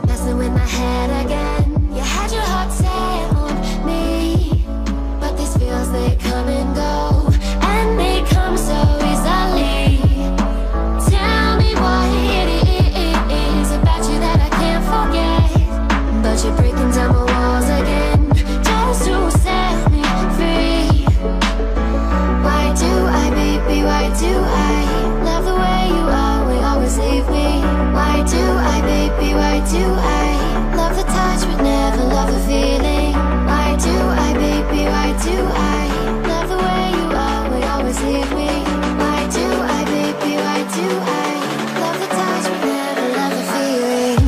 Messing with my head again. You had your heart set on me, but these feels, they come and go, and they come so easily. Tell me what it is about you that I can't forget, but you're breaking down my walls again, just to set me free. Why do I, baby, why do I love the way you always leave me? Why do I, baby, why do I love the touch but never love the feeling? Why do I, baby, why do I love the way you always leave me? Why do I, baby, why do I love the touch but never love the feeling?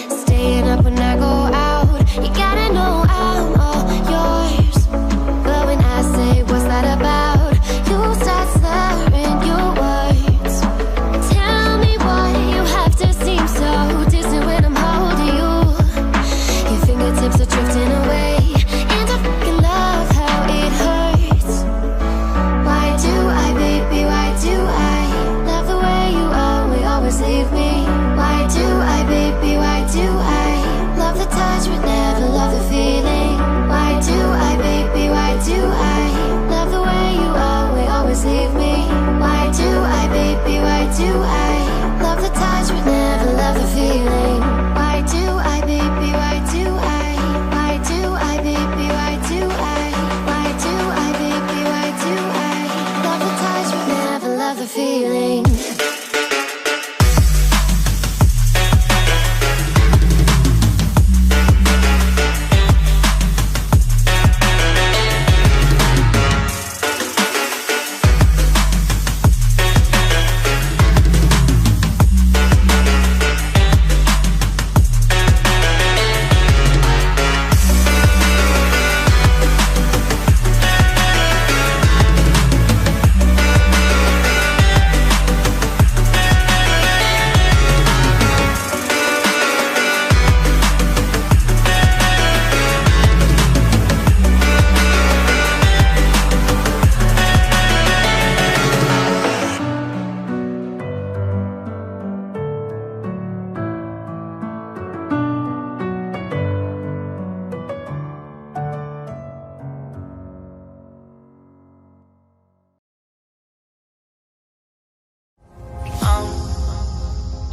Staying up when I go out, you gotta know I'm all yours. But when I say what's that about, you start slurring your words. Tell me why you have to seem so distant when I'm holding you. Your fingertips are drifting away, and I fucking love how it hurts. Why do I, baby, why do I love the way you always leave me? Why do I, baby, why do I love the touch but never love the feeling? Why do I, baby, why do I love the way you always leave me? Why do I, baby, why do I love the touch but never love the feeling? Why do I, baby, why do I? Why do I, baby, why do I? Why do I, baby, why do I love the touch but never love the feeling?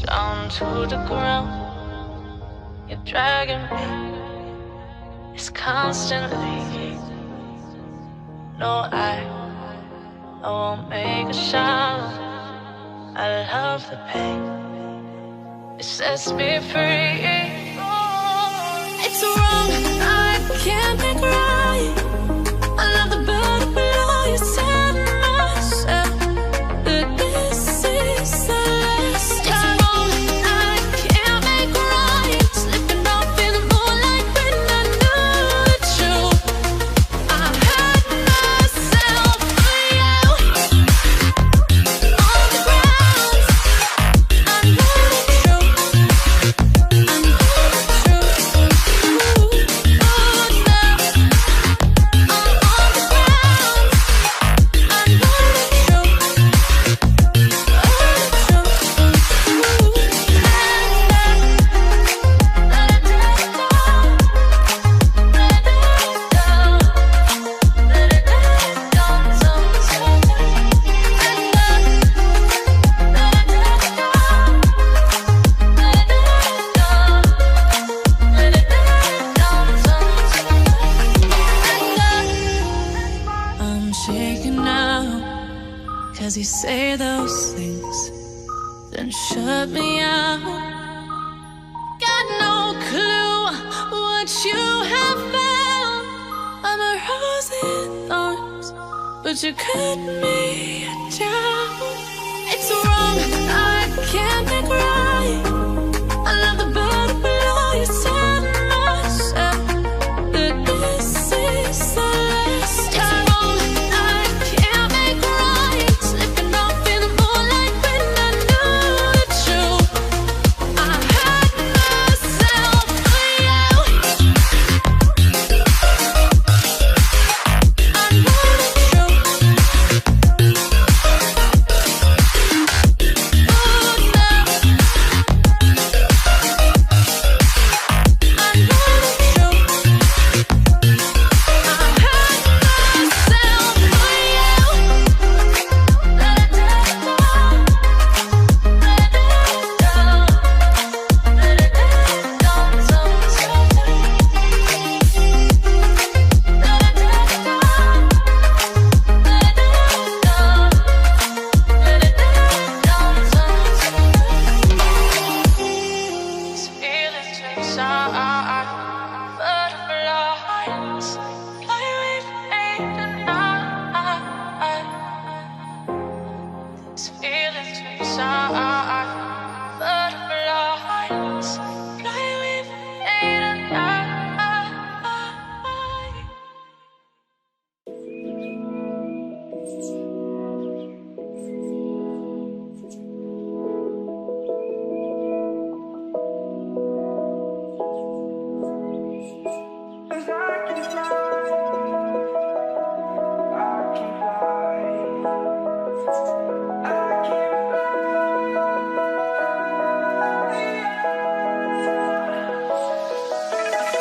Down to the ground, you're dragging me. It's constantly. No, I won't make a sound. I love the pain. It sets me free. It's wrong, I can't make right. I love the burden below you. Said myself that this is the last time. It's wrong, I can't make right. Slipping off in the moonlight when I knew the truth. I hurt myself for you. On the ground, I know the truth. I know the truth. Ooh, oh, now me out. Got no clue what you have found. I'm a rose in thorns, but you cut me down. It's wrong, I can't make right. I love the bird below you, tell myself that this is the last time. It's wrong, I can't make right. Slipping off in the moonlight when I knew the truth. I hurt myself for you. I know the truth.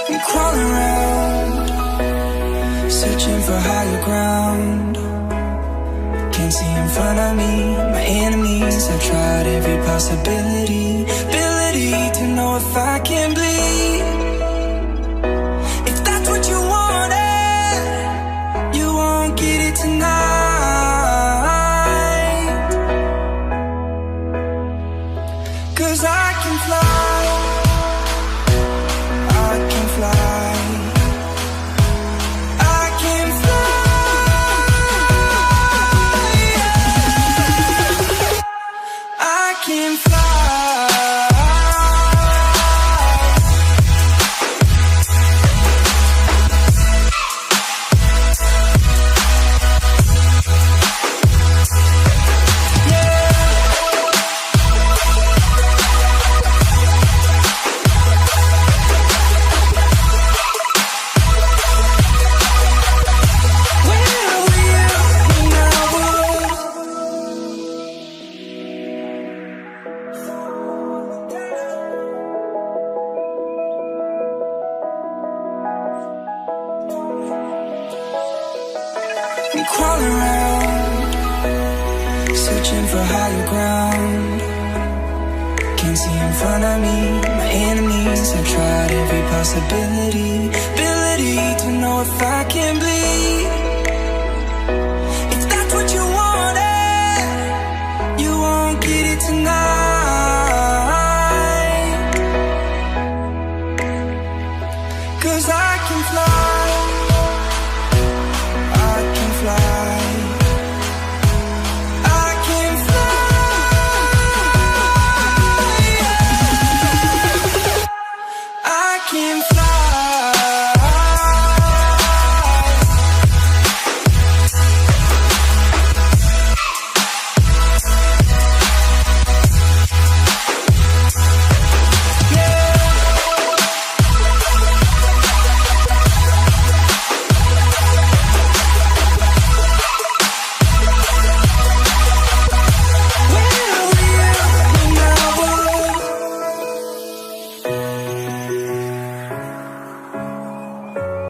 I'm crawling around, searching for higher ground. Can't see in front of me, my enemies. I've tried every possibility, ability to know if I can bleed. If that's what you wanted, you won't get it tonight. 'Cause I can fly, I can fly, I can fly, yeah. I can fly. I'm crawling around, searching for higher ground. Can't see in front of me, my enemies. I've tried every possibility, ability to know if I can bleed.